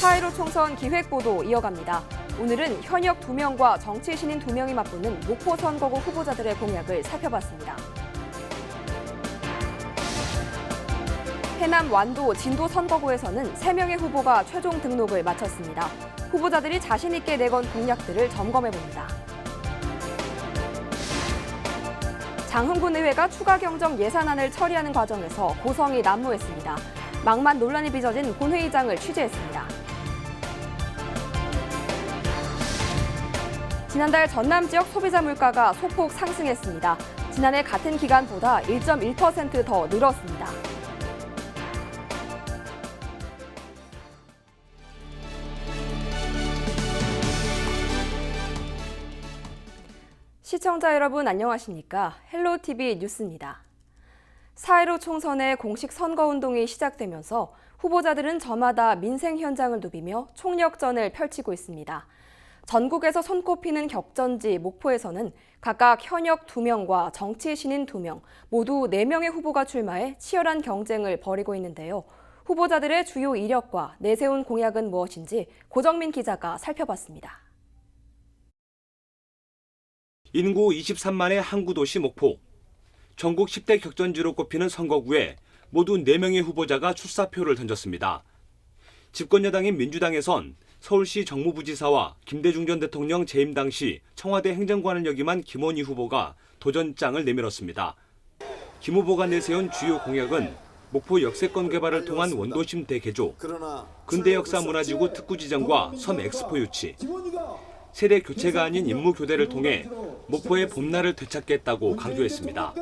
4.15 총선 기획보도 이어갑니다. 오늘은 현역 2명과 정치 신인 2명이 맞붙는 목포 선거구 후보자들의 공약을 살펴봤습니다. 해남 완도 진도 선거구에서는 3명의 후보가 최종 등록을 마쳤습니다. 후보자들이 자신 있게 내건 공약들을 점검해봅니다. 장흥군의회가 추가 경정 예산안을 처리하는 과정에서 고성이 난무했습니다. 막만 논란이 빚어진 본회의장을 취재했습니다. 지난달 전남 지역 소비자 물가가 소폭 상승했습니다. 지난해 같은 기간보다 1.1% 더 늘었습니다. 시청자 여러분 안녕하십니까? 헬로티비 뉴스입니다. 4.15 총선의 공식 선거운동이 시작되면서 후보자들은 저마다 민생 현장을 누비며 총력전을 펼치고 있습니다. 전국에서 손꼽히는 격전지 목포에서는 각각 현역 2명과 정치 신인 2명, 모두 4명의 후보가 출마해 치열한 경쟁을 벌이고 있는데요. 후보자들의 주요 이력과 내세운 공약은 무엇인지 고정민 기자가 살펴봤습니다. 인구 23만의 항구 도시 목포. 전국 10대 격전지로 꼽히는 선거구에 모두 4명의 후보자가 출사표를 던졌습니다. 집권여당인 민주당에선 서울시 정무부지사와 김대중 전 대통령 재임 당시 청와대 행정관을 역임한 김원희 후보가 도전장을 내밀었습니다. 김 후보가 내세운 주요 공약은 목포 역세권 개발을 통한 원도심 대개조, 근대 역사 문화지구 특구 지정과 섬 엑스포 유치, 세대 교체가 아닌 인무 교대를 통해 목포의 봄날을 되찾겠다고 강조했습니다.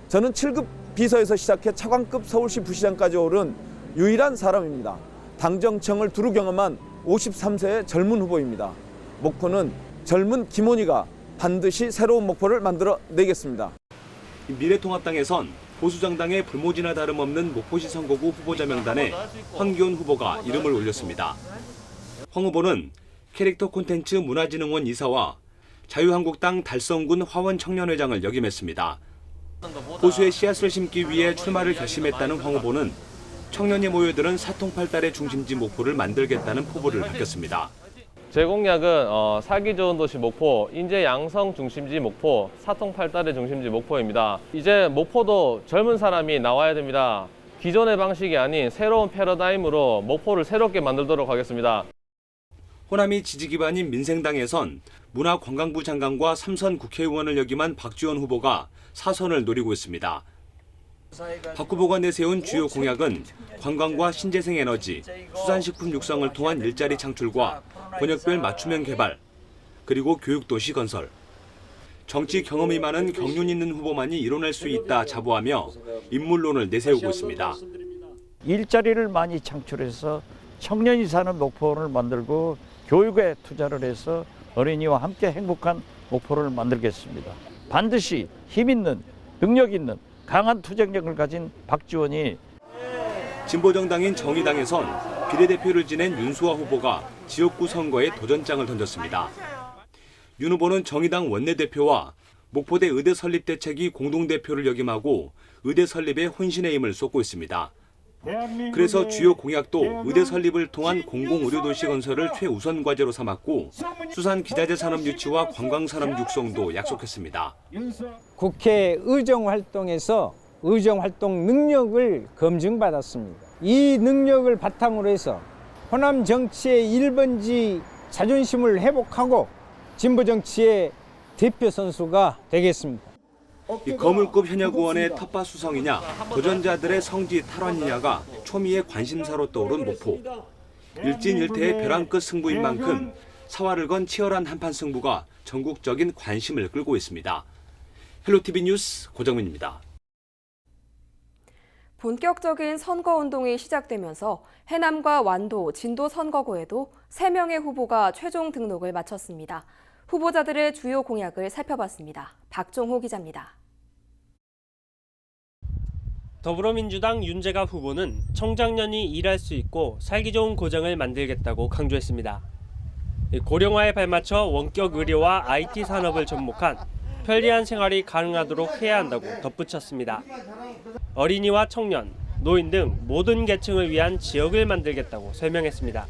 저는 7급 비서에서 시작해 차관급 서울시 부시장까지 오른 유일한 사람입니다. 당정청을 두루 경험한 53세의 젊은 후보입니다. 목포는 젊은 김원희가 반드시 새로운 목포를 만들어내겠습니다. 미래통합당에선 보수정당의 불모지나 다름없는 목포시 선거구 후보자 명단에 황교안 후보가 이름을 올렸습니다. 황 후보는 캐릭터 콘텐츠 문화진흥원 이사와 자유한국당 달성군 화원 청년회장을 역임했습니다. 보수의 씨앗을 심기 위해 출마를 결심했다는 황 후보는 청년이 모여드는 사통팔달의 중심지 목포를 만들겠다는 포부를 밝혔습니다. 제 공약은 살기 좋은 도시 목포, 인재 양성 중심지 목포, 사통팔달의 중심지 목포입니다. 이제 목포도 젊은 사람이 나와야 됩니다. 기존의 방식이 아닌 새로운 패러다임으로 목포를 새롭게 만들도록 하겠습니다. 호남이 지지 기반인 민생당에선 문화관광부 장관과 3선 국회의원을 역임한 박지원 후보가 4선을 노리고 있습니다. 박 후보가 내세운 주요 공약은 관광과 신재생 에너지, 수산식품 육성을 통한 일자리 창출과 권역별 맞춤형 개발, 그리고 교육도시 건설. 정치 경험이 많은 경륜 있는 후보만이 이뤄낼 수 있다 자부하며 인물론을 내세우고 있습니다. 일자리를 많이 창출해서 청년이 사는 목포를 만들고 교육에 투자를 해서 어린이와 함께 행복한 목포를 만들겠습니다. 반드시 힘 있는, 능력 있는 강한 투쟁력을 가진 박지원이 진보정당인 정의당에선 비례대표를 지낸 윤수아 후보가 지역구 선거에 도전장을 던졌습니다. 윤 후보는 정의당 원내대표와 목포대 의대 설립 대책위 공동대표를 역임하고 의대 설립에 혼신의 힘을 쏟고 있습니다. 그래서 주요 공약도 의대 설립을 통한 공공의료도시 건설을 최우선 과제로 삼았고 수산 기자재 산업 유치와 관광산업 육성도 약속했습니다. 국회 의정활동에서 의정활동 능력을 검증받았습니다. 이 능력을 바탕으로 해서 호남 정치의 1번지 자존심을 회복하고 진보 정치의 대표 선수가 되겠습니다. 거물급 현역 의원의 텃밭 수성이냐 도전자들의 성지 탈환이냐가 초미의 관심사로 떠오른 목포. 일진일퇴의 벼랑 끝 승부인 만큼 사활을 건 치열한 한판 승부가 전국적인 관심을 끌고 있습니다. 헬로티비 뉴스 고정민입니다. 본격적인 선거운동이 시작되면서 해남과 완도, 진도 선거구에도 3명의 후보가 최종 등록을 마쳤습니다. 후보자들의 주요 공약을 살펴봤습니다. 박종호 기자입니다. 더불어민주당 윤재갑 후보는 청장년이 일할 수 있고 살기 좋은 고장을 만들겠다고 강조했습니다. 고령화에 발맞춰 원격 의료와 IT 산업을 접목한 편리한 생활이 가능하도록 해야 한다고 덧붙였습니다. 어린이와 청년, 노인 등 모든 계층을 위한 지역을 만들겠다고 설명했습니다.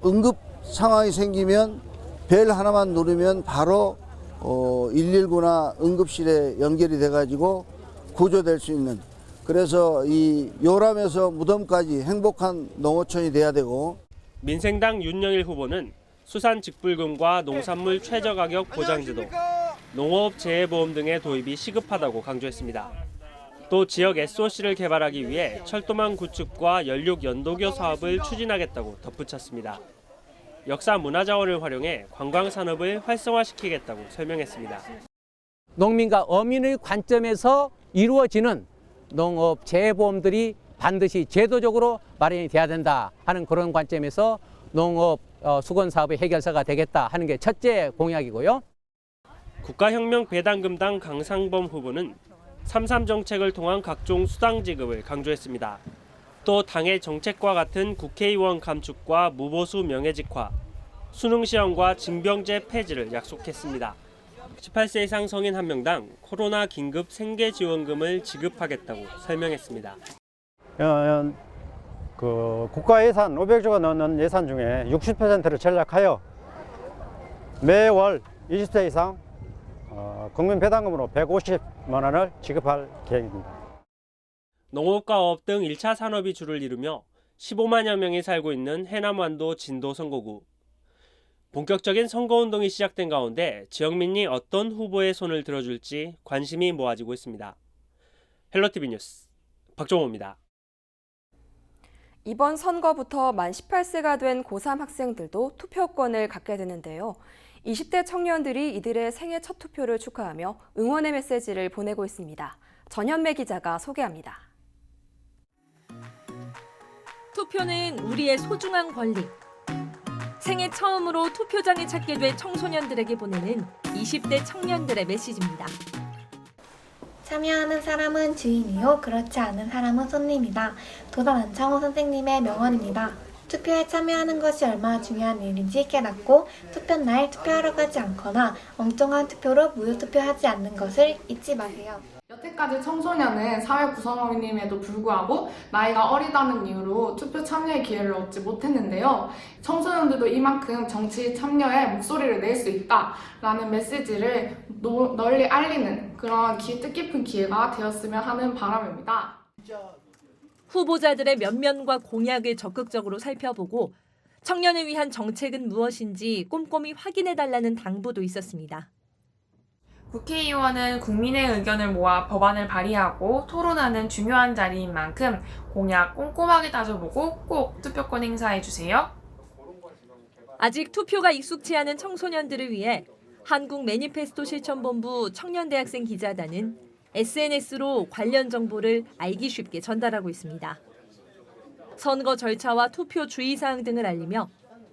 응급 상황이 생기면 벨 하나만 누르면 바로 119나 응급실에 연결이 돼가지고 구조될 수 있는, 그래서 이 요람에서 무덤까지 행복한 농어촌이 돼야 되고. 민생당 윤영일 후보는 수산직불금과 농산물 최저가격 보장제도, 농업 재해보험 등의 도입이 시급하다고 강조했습니다. 또 지역 SOC를 개발하기 위해 철도망 구축과 연륙 연도교 사업을 추진하겠다고 덧붙였습니다. 역사 문화자원을 활용해 관광산업을 활성화시키겠다고 설명했습니다. 농민과 어민의 관점에서 이루어지는 농업 재해보험들이 반드시 제도적으로 마련이 돼야 된다 하는 그런 관점에서 농업 수건 사업의 해결사가 되겠다 하는 게 첫째 공약이고요. 국가혁명 배당금당 강상범 후보는 3.3 정책을 통한 각종 수당 지급을 강조했습니다. 또 당의 정책과 같은 국회의원 감축과 무보수 명예직화, 수능시험과 징병제 폐지를 약속했습니다. 18세 이상 성인 1명당 코로나 긴급 생계지원금을 지급하겠다고 설명했습니다. 국가 예산 500조가 넘는 예산 중에 60%를 전략하여 매월 20세 이상 국민 배당금으로 150만 원을 지급할 계획입니다. 농업과 어업 등 1차 산업이 주를 이루며 15만여 명이 살고 있는 해남완도 진도 선거구. 본격적인 선거운동이 시작된 가운데 지역민이 어떤 후보의 손을 들어줄지 관심이 모아지고 있습니다. 헬로티비 뉴스 박종호입니다. 이번 선거부터 만 18세가 된 고3 학생들도 투표권을 갖게 되는데요. 20대 청년들이 이들의 생애 첫 투표를 축하하며 응원의 메시지를 보내고 있습니다. 전현매 기자가 소개합니다. 투표는 우리의 소중한 권리. 생애 처음으로 투표장에 찾게 될 청소년들에게 보내는 20대 청년들의 메시지입니다. 참여하는 사람은 주인이요, 그렇지 않은 사람은 손님이다. 도단 안창호 선생님의 명언입니다. 투표에 참여하는 것이 얼마나 중요한 일인지 깨닫고 투표날 투표하러 가지 않거나 엉뚱한 투표로 무효투표하지 않는 것을 잊지 마세요. 여태까지 청소년은 사회 구성원임에도 불구하고 나이가 어리다는 이유로 투표 참여의 기회를 얻지 못했는데요. 청소년들도 이만큼 정치 참여에 목소리를 낼 수 있다라는 메시지를 널리 알리는 그런 뜻깊은 기회가 되었으면 하는 바람입니다. 후보자들의 면면과 공약을 적극적으로 살펴보고 청년을 위한 정책은 무엇인지 꼼꼼히 확인해달라는 당부도 있었습니다. 국회의원은 국민의 의견을 모아 법안을 발의하고 토론하는 중요한 자리인 만큼 공약 꼼꼼하게 따져보고 꼭 투표권 행사해주세요. 아직 투표가 익숙치 않은 청소년들을 위해 한국 매니페스토 실천본부 청년대학생 기자단은 SNS로 관련 정보를 알기 쉽게 전달하고 있습니다. 선거 절차와 투표 주의사항 등을 알리며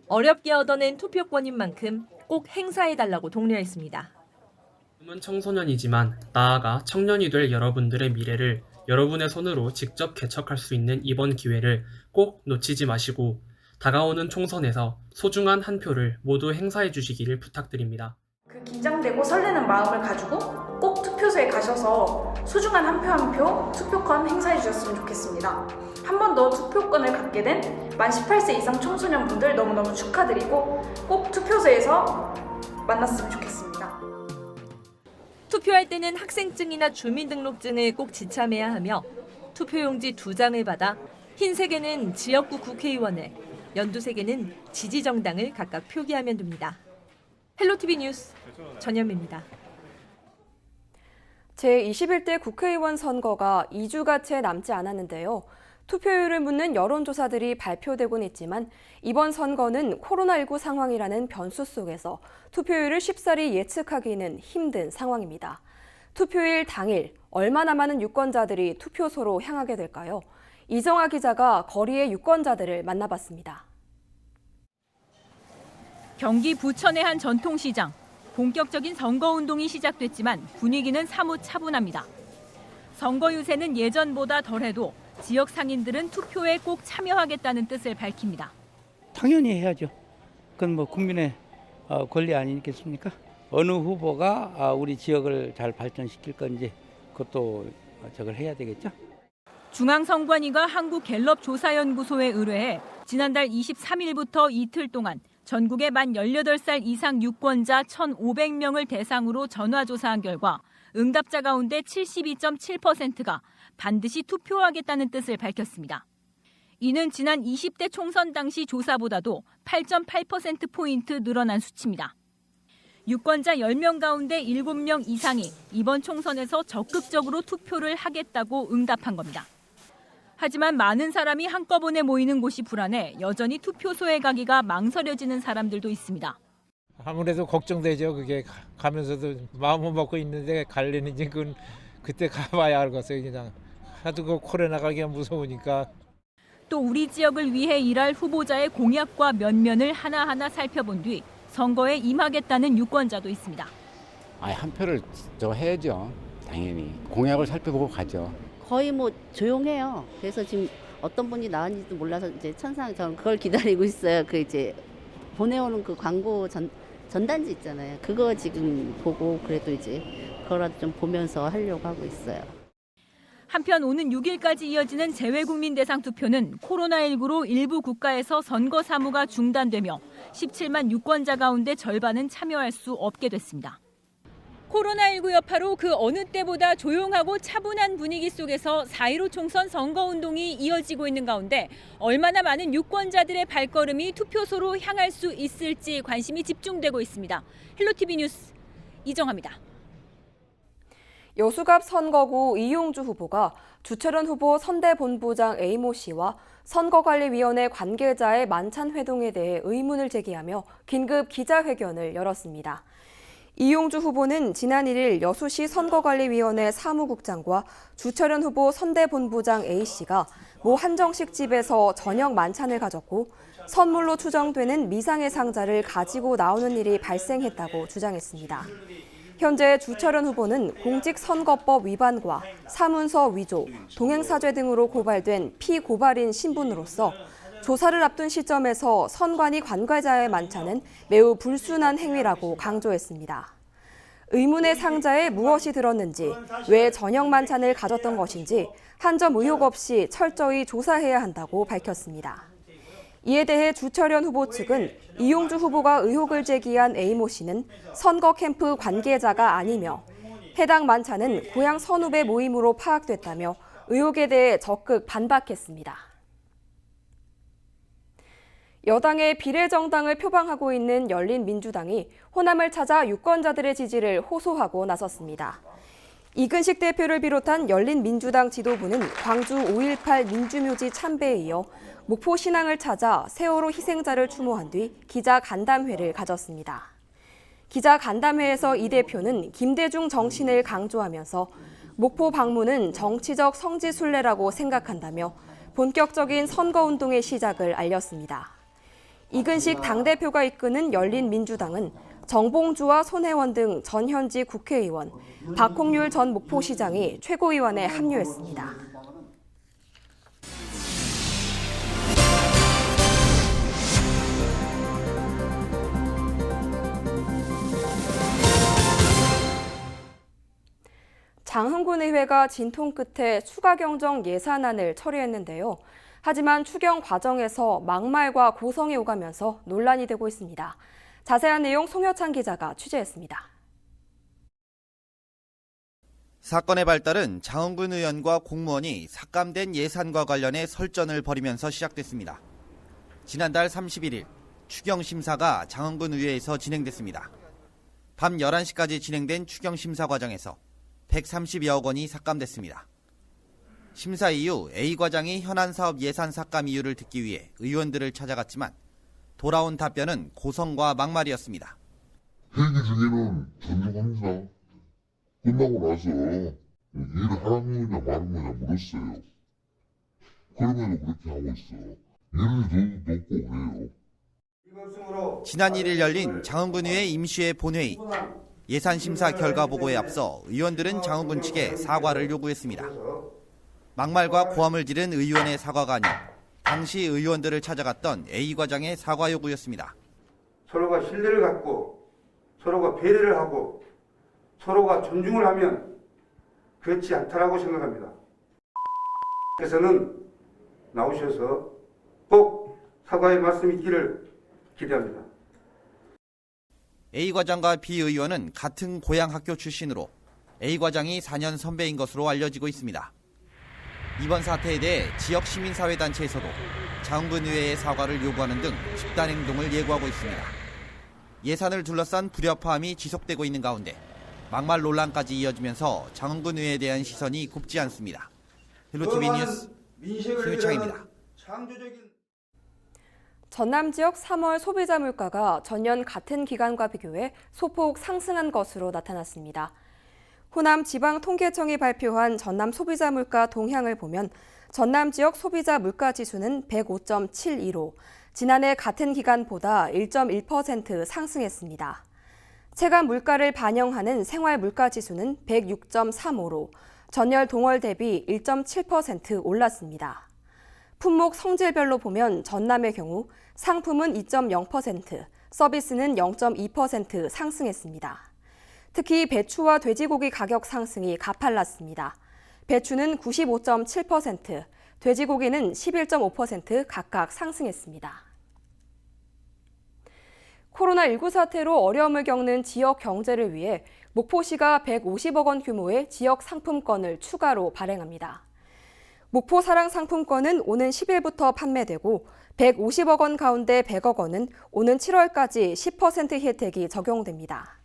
어렵게 얻어낸 투표권인 만큼 꼭 행사해달라고 독려했습니다. 지금은 청소년이지만 나아가 청년이 될 여러분들의 미래를 여러분의 손으로 직접 개척할 수 있는 이번 기회를 꼭 놓치지 마시고 다가오는 총선에서 소중한 한 표를 모두 행사해 주시기를 부탁드립니다. 그 긴장되고 설레는 마음을 가지고 꼭 투표소에 가셔서 소중한 한 표 한 표 투표권 행사해 주셨으면 좋겠습니다. 한 번 더 투표권을 갖게 된 만 18세 이상 청소년분들 너무너무 축하드리고 꼭 투표소에서 만났으면 좋겠습니다. 투표할 때는 학생증이나 주민등록증을 꼭 지참해야 하며 투표용지 2장을 받아 흰색에는 지역구 국회의원을, 연두색에는 지지정당을 각각 표기하면 됩니다. 헬로티비 뉴스 전현미입니다. 제21대 국회의원 선거가 2주가 채 남지 않았는데요. 투표율을 묻는 여론조사들이 발표되곤 있지만 이번 선거는 코로나19 상황이라는 변수 속에서 투표율을 쉽사리 예측하기는 힘든 상황입니다. 투표일 당일 얼마나 많은 유권자들이 투표소로 향하게 될까요? 이정아 기자가 거리의 유권자들을 만나봤습니다. 경기 부천의 한 전통시장. 본격적인 선거운동이 시작됐지만 분위기는 사뭇 차분합니다. 선거 유세는 예전보다 덜해도 지역 상인들은 투표에 꼭 참여하겠다는 뜻을 밝힙니다. 당연히 해야죠. 그건 뭐 국민의 권리 아니겠습니까? 어느 후보가 우리 지역을 잘 발전시킬 건지 그것도 저걸 해야 되겠죠. 중앙선관위가 한국갤럽조사연구소에 의뢰해 지난달 23일부터 이틀 동안 전국의 만 18살 이상 유권자 1,500명을 대상으로 전화조사한 결과 응답자 가운데 72.7%가 반드시 투표하겠다는 뜻을 밝혔습니다. 이는 지난 20대 총선 당시 조사보다도 8.8%포인트 늘어난 수치입니다. 유권자 10명 가운데 7명 이상이 이번 총선에서 적극적으로 투표를 하겠다고 응답한 겁니다. 하지만 많은 사람이 한꺼번에 모이는 곳이 불안해 여전히 투표소에 가기가 망설여지는 사람들도 있습니다. 아무래도 걱정되죠. 그게 가면서도 마음은 먹고 있는데 갈리는지 그건 그때 가봐야 알겠어요. 그냥 하도 그 코로나가 그냥 무서우니까. 또 우리 지역을 위해 일할 후보자의 공약과 면면을 하나하나 살펴본 뒤 선거에 임하겠다는 유권자도 있습니다. 한 표를 해야죠. 당연히 공약을 살펴보고 가죠. 거의 뭐 조용해요. 그래서 지금 어떤 분이 나왔는지도 몰라서 이제 천상 저는 그걸 기다리고 있어요. 그 이제 보내오는 그 광고 전단지 있잖아요. 그거 지금 보고 그래도 이제 그거라도 좀 보면서 하려고 하고 있어요. 한편 오는 6일까지 이어지는 재외국민 대상 투표는 코로나19로 일부 국가에서 선거 사무가 중단되며 17만 유권자 가운데 절반은 참여할 수 없게 됐습니다. 코로나19 여파로 그 어느 때보다 조용하고 차분한 분위기 속에서 4.15 총선 선거운동이 이어지고 있는 가운데 얼마나 많은 유권자들의 발걸음이 투표소로 향할 수 있을지 관심이 집중되고 있습니다. 헬로티비 뉴스 이정아입니다. 여수갑 선거구 이용주 후보가 주철현 후보 선대본부장 A모 씨와 선거관리위원회 관계자의 만찬 회동에 대해 의문을 제기하며 긴급 기자회견을 열었습니다. 이용주 후보는 지난 1일 여수시 선거관리위원회 사무국장과 주철현 후보 선대본부장 A씨가 모 한정식 집에서 저녁 만찬을 가졌고 선물로 추정되는 미상의 상자를 가지고 나오는 일이 발생했다고 주장했습니다. 현재 주철현 후보는 공직선거법 위반과 사문서 위조, 동행사죄 등으로 고발된 피고발인 신분으로서 조사를 앞둔 시점에서 선관위 관계자의 만찬은 매우 불순한 행위라고 강조했습니다. 의문의 상자에 무엇이 들었는지, 왜 저녁 만찬을 가졌던 것인지 한 점 의혹 없이 철저히 조사해야 한다고 밝혔습니다. 이에 대해 주철현 후보 측은 이용주 후보가 의혹을 제기한 A모 씨는 선거 캠프 관계자가 아니며 해당 만찬은 고향 선후배 모임으로 파악됐다며 의혹에 대해 적극 반박했습니다. 여당의 비례정당을 표방하고 있는 열린민주당이 호남을 찾아 유권자들의 지지를 호소하고 나섰습니다. 이근식 대표를 비롯한 열린민주당 지도부는 광주 5.18 민주묘지 참배에 이어 목포 신항을 찾아 세월호 희생자를 추모한 뒤 기자간담회를 가졌습니다. 기자간담회에서 이 대표는 김대중 정신을 강조하면서 목포 방문은 정치적 성지순례라고 생각한다며 본격적인 선거운동의 시작을 알렸습니다. 이근식 당대표가 이끄는 열린민주당은 정봉주와 손혜원 등 전현직 국회의원, 박홍률 전 목포시장이 최고위원에 합류했습니다. 장흥군 의회가 진통 끝에 추가 경정 예산안을 처리했는데요. 하지만 추경 과정에서 막말과 고성이 오가면서 논란이 되고 있습니다. 자세한 내용 송효찬 기자가 취재했습니다. 사건의 발달은 장흥군 의원과 공무원이 삭감된 예산과 관련해 설전을 벌이면서 시작됐습니다. 지난달 31일 추경 심사가 장흥군 의회에서 진행됐습니다. 밤 11시까지 진행된 추경 심사 과정에서 130여억 원이 삭감됐습니다. 심사 이후 A 과장이 현안 사업 예산 삭감 이유를 듣기 위해 의원들을 찾아갔지만 돌아온 답변은 고성과 막말이었습니다. 회기 중에는 존중합니다. 끝나고 나서 일을 하는 거냐 마는 거냐 물었어요. 그럼에도 그렇게 하고 있어. 일을 더 높고 그래요. 지난 1일 열린 장흥군의회 임시회 본회의. 예산심사 결과 보고에 앞서 의원들은 장흥군 측에 사과를 요구했습니다. 막말과 고함을 지른 의원의 사과가 아닌 당시 의원들을 찾아갔던 A 과장의 사과 요구였습니다. 서로가 신뢰를 갖고 서로가 배려를 하고 서로가 존중을 하면 그렇지 않다라고 생각합니다. 후보자께서는 나오셔서 꼭 사과의 말씀이 있기를 기대합니다. A 과장과 B 의원은 같은 고향 학교 출신으로 A 과장이 4년 선배인 것으로 알려지고 있습니다. 이번 사태에 대해 지역 시민사회단체에서도 장흥군 의회의 사과를 요구하는 등 집단 행동을 예고하고 있습니다. 예산을 둘러싼 불협화음이 지속되고 있는 가운데 막말 논란까지 이어지면서 장흥군 의회에 대한 시선이 곱지 않습니다. 헬로티비 뉴스 김유창입니다. 전남 지역 3월 소비자 물가가 전년 같은 기간과 비교해 소폭 상승한 것으로 나타났습니다. 호남 지방통계청이 발표한 전남 소비자 물가 동향을 보면 전남 지역 소비자 물가 지수는 105.72로 지난해 같은 기간보다 1.1% 상승했습니다. 체감 물가를 반영하는 생활 물가 지수는 106.35로 전년 동월 대비 1.7% 올랐습니다. 품목 성질별로 보면 전남의 경우 상품은 2.0%, 서비스는 0.2% 상승했습니다. 특히 배추와 돼지고기 가격 상승이 가팔랐습니다. 배추는 95.7%, 돼지고기는 11.5% 각각 상승했습니다. 코로나19 사태로 어려움을 겪는 지역 경제를 위해 목포시가 150억 원 규모의 지역 상품권을 추가로 발행합니다. 목포 사랑 상품권은 오는 10일부터 판매되고 150억 원 가운데 100억 원은 오는 7월까지 10% 혜택이 적용됩니다.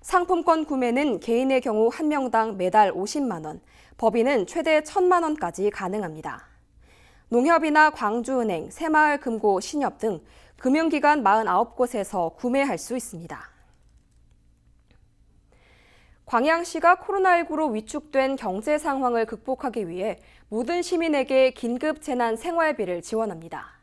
상품권 구매는 개인의 경우 1명당 매달 50만 원, 법인은 최대 1,000만 원까지 가능합니다. 농협이나 광주은행, 새마을금고, 신협 등 금융기관 49곳에서 구매할 수 있습니다. 광양시가 코로나19로 위축된 경제 상황을 극복하기 위해 모든 시민에게 긴급 재난 생활비를 지원합니다.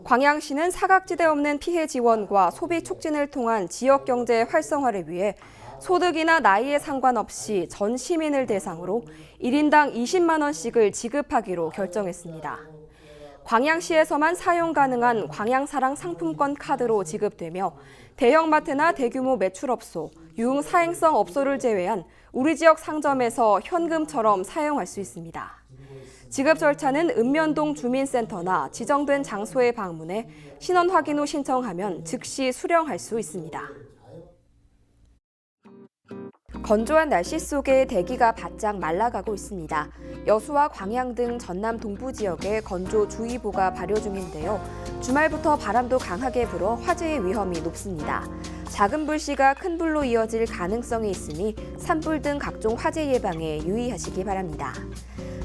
광양시는 사각지대 없는 피해 지원과 소비 촉진을 통한 지역 경제 활성화를 위해 소득이나 나이에 상관없이 전 시민을 대상으로 1인당 20만 원씩을 지급하기로 결정했습니다. 광양시에서만 사용 가능한 광양사랑 상품권 카드로 지급되며 대형마트나 대규모 매출업소, 유흥사행성 업소를 제외한 우리 지역 상점에서 현금처럼 사용할 수 있습니다. 지급 절차는 읍면동 주민센터나 지정된 장소에 방문해 신원 확인 후 신청하면 즉시 수령할 수 있습니다. 건조한 날씨 속에 대기가 바짝 말라가고 있습니다. 여수와 광양 등 전남 동부 지역에 건조주의보가 발효 중인데요. 주말부터 바람도 강하게 불어 화재의 위험이 높습니다. 작은 불씨가 큰 불로 이어질 가능성이 있으니 산불 등 각종 화재 예방에 유의하시기 바랍니다.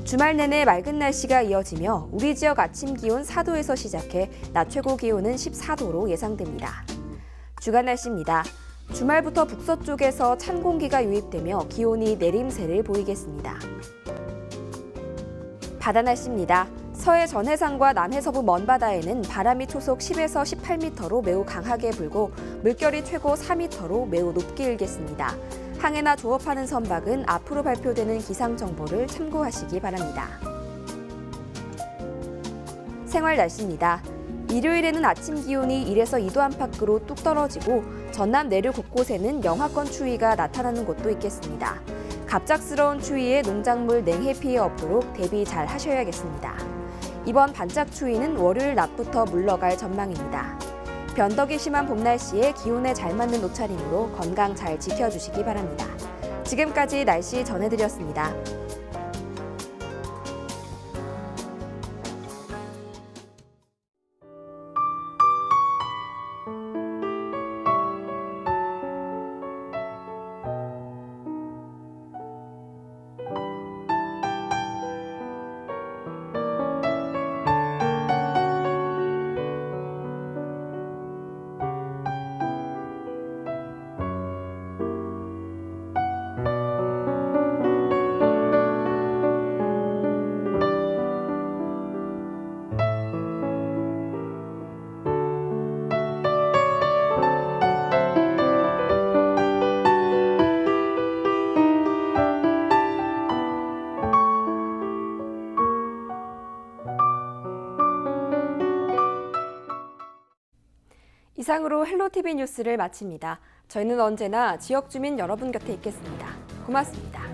주말 내내 맑은 날씨가 이어지며 우리 지역 아침 기온 4도에서 시작해 낮 최고 기온은 14도로 예상됩니다. 주간 날씨입니다. 주말부터 북서쪽에서 찬 공기가 유입되며 기온이 내림세를 보이겠습니다. 바다 날씨입니다. 서해 전해상과 남해서부 먼바다에는 바람이 초속 10에서 18m로 매우 강하게 불고 물결이 최고 4m로 매우 높게 일겠습니다. 항해나 조업하는 선박은 앞으로 발표되는 기상 정보를 참고하시기 바랍니다. 생활 날씨입니다. 일요일에는 아침 기온이 1에서 2도 안팎으로 뚝 떨어지고 전남 내륙 곳곳에는 영하권 추위가 나타나는 곳도 있겠습니다. 갑작스러운 추위에 농작물 냉해 피해 없도록 대비 잘 하셔야겠습니다. 이번 반짝 추위는 월요일 낮부터 물러갈 전망입니다. 변덕이 심한 봄 날씨에 기온에 잘 맞는 옷차림으로 건강 잘 지켜주시기 바랍니다. 지금까지 날씨 전해드렸습니다. 이상으로 헬로티비 뉴스를 마칩니다. 저희는 언제나 지역 주민 여러분 곁에 있겠습니다. 고맙습니다.